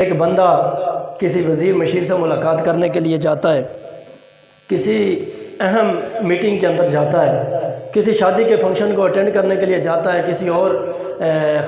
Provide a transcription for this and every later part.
ایک بندہ کسی وزیر مشیر سے ملاقات کرنے کے لیے جاتا ہے، کسی اہم میٹنگ کے اندر جاتا ہے، کسی شادی کے فنکشن کو اٹینڈ کرنے کے لیے جاتا ہے، کسی اور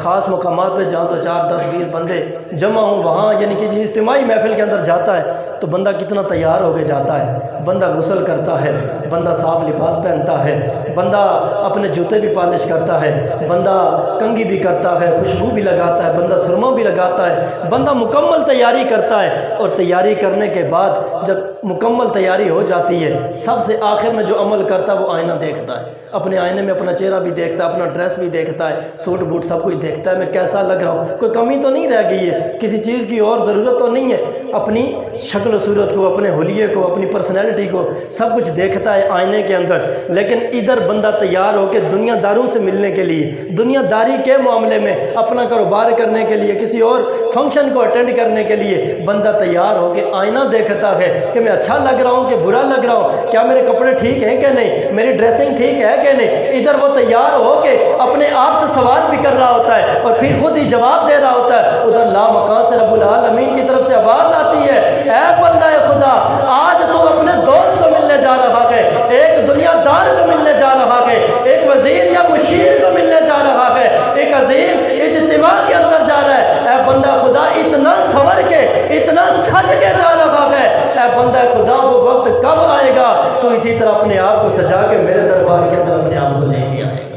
خاص مقامات پہ جہاں تو 4 10 20 بندے جمع ہوں وہاں یعنی کہ اجتماعی محفل کے اندر جاتا ہے تو بندہ کتنا تیار ہو کے جاتا ہے، بندہ غسل کرتا ہے، بندہ صاف لباس پہنتا ہے، بندہ اپنے جوتے بھی پالش کرتا ہے، بندہ کنگھی بھی کرتا ہے، خوشبو بھی لگاتا ہے، بندہ سرما بھی لگاتا ہے، بندہ مکمل تیاری کرتا ہے۔ اور تیاری کرنے کے بعد جب مکمل تیاری ہو جاتی ہے سب سے آخر میں جو عمل کرتا ہے وہ آئینہ دیکھتا ہے، اپنے آئینے میں اپنا چہرہ بھی دیکھتا ہے، اپنا ڈریس بھی دیکھتا ہے، سوٹ بوٹ سب کچھ دیکھتا ہے، میں کیسا لگ رہا ہوں، کوئی کمی تو نہیں رہ گئی ہے، کسی چیز کی اور ضرورت تو نہیں ہے، اپنی شکل و صورت کو، اپنے حلیے کو، اپنی پرسنالٹی کو سب کچھ دیکھتا ہے آئینے کے اندر۔ لیکن ادھر بندہ تیار ہو کے دنیا داروں سے ملنے کے لیے، دنیا داری کے معاملے میں، اپنا کاروبار کرنے کے لیے، کسی اور فنکشن کو اٹینڈ کرنے کے لیے بندہ تیار ہو کے آئینہ دیکھتا ہے کہ میں اچھا لگ رہا ہوں کہ برا لگ رہا ہوں، کیا میرے کپڑے ٹھیک ہیں کہ نہیں، میری ڈریسنگ ٹھیک ہے کہ نہیں۔ ادھر وہ تیار ہو کے اپنے آپ سے سوال بھی کر رہا ہوتا ہے اور پھر خود ہی جواب دے رہا ہوتا ہے۔ ادھر لامکان سے رب العالمین کی طرف سے آواز آتی ہے، اے بندہ خدا، آج تو اپنے دوست کو ملنے جا رہا ہے، ایک دنیا دار کو ملنے جا رہا ہے، ایک وزیر یا مشیر کو ملنے جا رہا ہے، ایک عظیم اجتماع کے اندر جا رہا ہے۔ اے بندہ خدا، اتنا سور کے، اتنا سج کے جا رہا ہے، اے بندہ خدا وہ وقت کب آئے گا تو اسی طرح اپنے آپ کو سجا کے میرے دربار کے اندر اپنے آپ کو لے کے آئے گا۔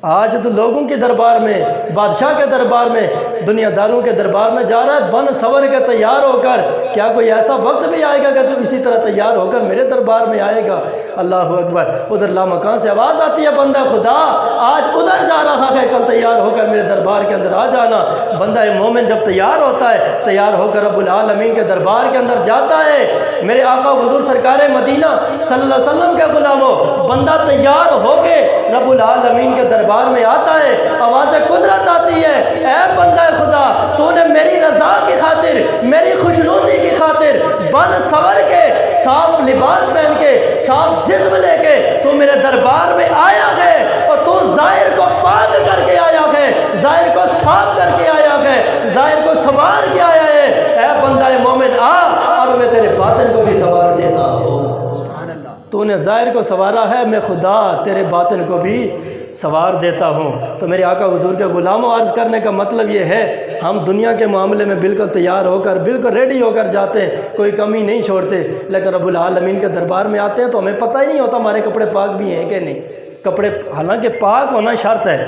آج تو لوگوں کے دربار میں، بادشاہ کے دربار میں، دنیا داروں کے دربار میں جا رہا ہے بن سور کے تیار ہو کر، کیا کوئی ایسا وقت بھی آئے گا کہ تو اسی طرح تیار ہو کر میرے دربار میں آئے گا؟ اللہ اکبر۔ ادھر لامکان سے آواز آتی ہے، بندہ خدا آج ادھر جا رہا ہے، کل تیار ہو کر میرے دربار کے اندر آ جانا۔ بندہ مومن جب تیار ہوتا ہے، تیار ہو کر رب العالمین کے دربار کے اندر جاتا ہے۔ میرے آقا حضور سرکار مدینہ صلی اللہ علیہ وسلم کے غلاموں، بندہ تیار ہو کے رب العالمین کے دربار میں آتا ہے، آواز قدرت آتی ہے، اے بندہ خدا، تو نے میری رضا کی خاطر، میری خوشنودی کی خاطر بن سور کے، صاف لباس پہن کے، صاف جسم لے کے تو میرے دربار میں آیا ہے، اور تو ظاہر کو پاک کر کے آیا ہے، ظاہر کو صاف کر کے آیا ہے، ظاہر کو سنوار کے آیا ہے۔ اے بندہ مومن آ، اب میں تیرے باطن کو بھی سنوار دیتا ہوں۔ تو نے ظاہر کو سنوارا ہے، میں خدا تیرے باطن کو بھی سوار دیتا ہوں۔ تو میرے آقا حضور کے غلاموں، عرض کرنے کا مطلب یہ ہے، ہم دنیا کے معاملے میں بالکل تیار ہو کر، بالکل ریڈی ہو کر جاتے ہیں، کوئی کمی نہیں چھوڑتے، لیکن رب العالمین کے دربار میں آتے ہیں تو ہمیں پتہ ہی نہیں ہوتا ہمارے کپڑے پاک بھی ہیں کہ نہیں۔ کپڑے حالانکہ پاک ہونا شرط ہے،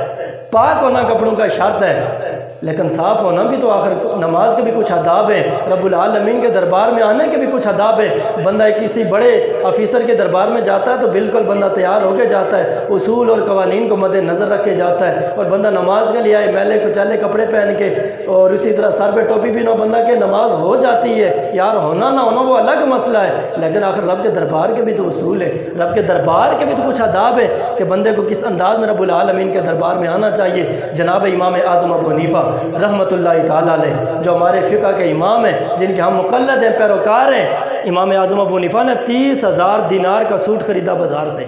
پاک ہونا کپڑوں کا شرط ہے، لیکن صاف ہونا بھی تو آخر نماز کے بھی کچھ آداب ہیں، رب العالمین کے دربار میں آنے کے بھی کچھ آداب ہیں۔ بندہ کسی بڑے آفیسر کے دربار میں جاتا ہے تو بالکل بندہ تیار ہو کے جاتا ہے، اصول اور قوانین کو مد نظر رکھ کے جاتا ہے، اور بندہ نماز کے لیے آئے میلے کچالے کپڑے پہن کے، اور اسی طرح سر پہ ٹوپی بھی نہ، بندہ کہ نماز ہو جاتی ہے، یار ہونا نہ ہونا وہ الگ مسئلہ ہے، لیکن آخر رب کے دربار کے بھی تو اصول ہے، رب کے دربار کے بھی تو کچھ آداب ہے کہ بندے کو کس انداز میں رب العالمین کے دربار میں آنا چاہیے۔ جناب امام اعظم ابو حنیفہ رحمۃ اللہ تعالیٰ علیہ، جو ہمارے فقہ کے امام ہیں، جن کے ہم مقلد ہیں، پیروکار ہیں، امام اعظم ابو حنیفہ نے 30,000 دینار کا سوٹ خریدا بازار سے۔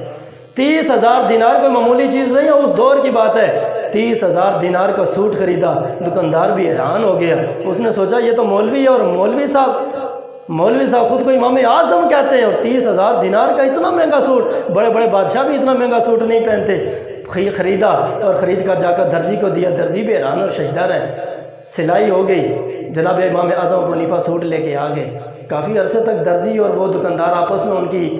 30,000 دینار کوئی معمولی چیز نہیں ہے، اس دور کی بات ہے۔ 30,000 دینار کا سوٹ خریدا، دکاندار بھی حیران ہو گیا، اس نے سوچا یہ تو مولوی ہے، اور مولوی صاحب خود کو امام اعظم کہتے ہیں، اور 30,000 دینار کا اتنا مہنگا سوٹ، بڑے بڑے بادشاہ بھی اتنا مہنگا سوٹ نہیں پہنتے۔ خریدا اور خرید کر جا کر درزی کو دیا، درزی بھی حیران اور ششدر ہے، سلائی ہو گئی، جناب امام اعظم ابو حنیفہ سوٹ لے کے آ گئے۔ کافی عرصے تک درزی اور وہ دکاندار آپس میں ان کی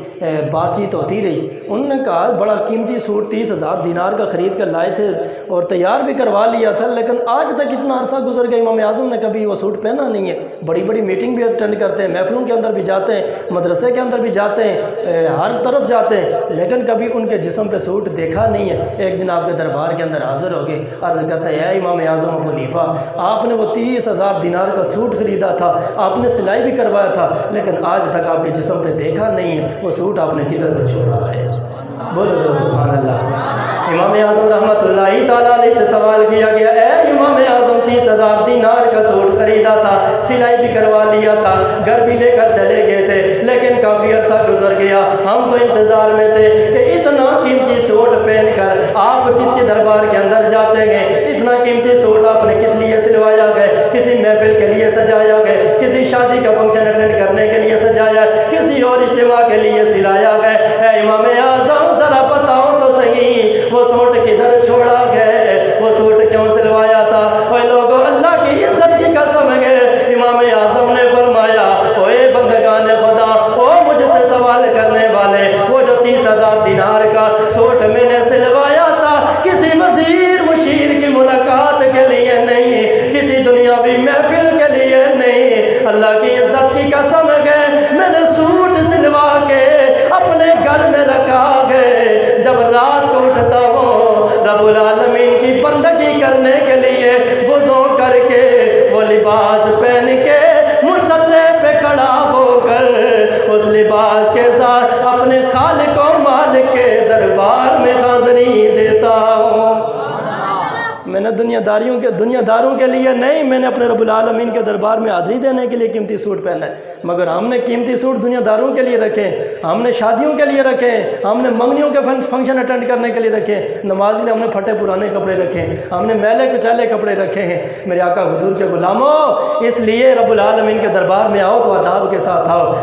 بات چیت ہوتی رہی۔ انہوں نے کہا بڑا قیمتی سوٹ 30,000 دینار کا خرید کر لائے تھے اور تیار بھی کروا لیا تھا، لیکن آج تک اتنا عرصہ گزر گیا، امام اعظم نے کبھی وہ سوٹ پہنا نہیں ہے۔ بڑی بڑی میٹنگ بھی اٹینڈ کرتے ہیں، محفلوں کے اندر بھی جاتے ہیں، مدرسے کے اندر بھی جاتے ہیں، ہر طرف جاتے ہیں، لیکن کبھی ان کے جسم پہ سوٹ دیکھا نہیں ہے۔ ایک دن آپ کے دربار کے اندر حاضر ہو کے عرض کرتے ہیں، اے امام اعظم ابو حنیفہ، آپ نے وہ 30,000 دینار کا سوٹ خریدا تھا، آپ نے سلائی بھی کروایا تھا، لیکن آج تک آپ کے جسم پہ دیکھا نہیں ہے، وہ سوٹ آپ نے کدھر کو چھوڑا ہے؟ بولو ذرا سبحان اللہ۔ امام اعظم رحمۃ اللہ تعالیٰ علیہ سے سوال کیا گیا، اے امام اعظم 30,000 دینار کا سوٹ خریدا تھا، سلائی بھی کروا لیا تھا، گھر بھی لے کر چلے گئے تھے، لیکن کافی عرصہ گزر گیا، ہم تو انتظار میں تھے کہ اتنا قیمتی سوٹ پہن کر آپ کس کے دربار کے اندر جاتے ہیں، اتنا قیمتی سوٹ آپ نے کس لیے سلوایا گیا؟ کسی محفل کے لیے سجایا گیا، کسی شادی کا فنکشن اٹینڈ کرنے کے لیے سجایا، کسی اور اجتماع کے لیے سلایا گیا۔ اے امام اعظم ذرا بتاؤ تو صحیح، وہ سوٹ کدھر چھوڑا گئے؟ وہ سوٹ کیوں سلوایا تھا؟ اے لوگوں، اللہ کی عزت کی قسم ہے، امام اعظم نے فرمایا، اے بندگان خدا، او مجھ سے سوال کرنے والے، وہ جو 30,000 دینار کا سوٹ میں نے سلوایا تھا، کسی وزیر مشیر کی ملاقات کے لیے نہیں، کسی دنیاوی محفل کے لیے نہیں، اللہ کی عزت کی قسم ہے، میں نے سوٹ سلوا کے اپنے گھر میں رکھا ہے، جب رات کو اٹھتا ہوں رب العالمین کی بندگی کرنے کے لیے وضو کر کے وہ لباس پہن کے مصلی پہ کھڑا ہو کر اس لباس کے ساتھ اپنے خالق و مالک کے دربار میں حاضری دیتا ہوں۔ میں نے دنیا داروں کے لیے نہیں، میں نے اپنے رب العالمین کے دربار میں حاضری دینے کے لیے قیمتی سوٹ پہنا ہے۔ مگر ہم نے قیمتی سوٹ دنیا داروں کے لیے رکھے، ہم نے شادیوں کے لیے رکھے، ہم نے منگنیوں کے فنکشن اٹینڈ کرنے کے لیے رکھے، نماز کے لیے ہم نے پھٹے پرانے کپڑے رکھے، ہم نے میلے کچیلے کپڑے رکھے ہیں۔ میرے آقا حضور کے غلاموں، اس لیے رب العالمین کے دربار میں آؤ تو آداب کے ساتھ آؤ۔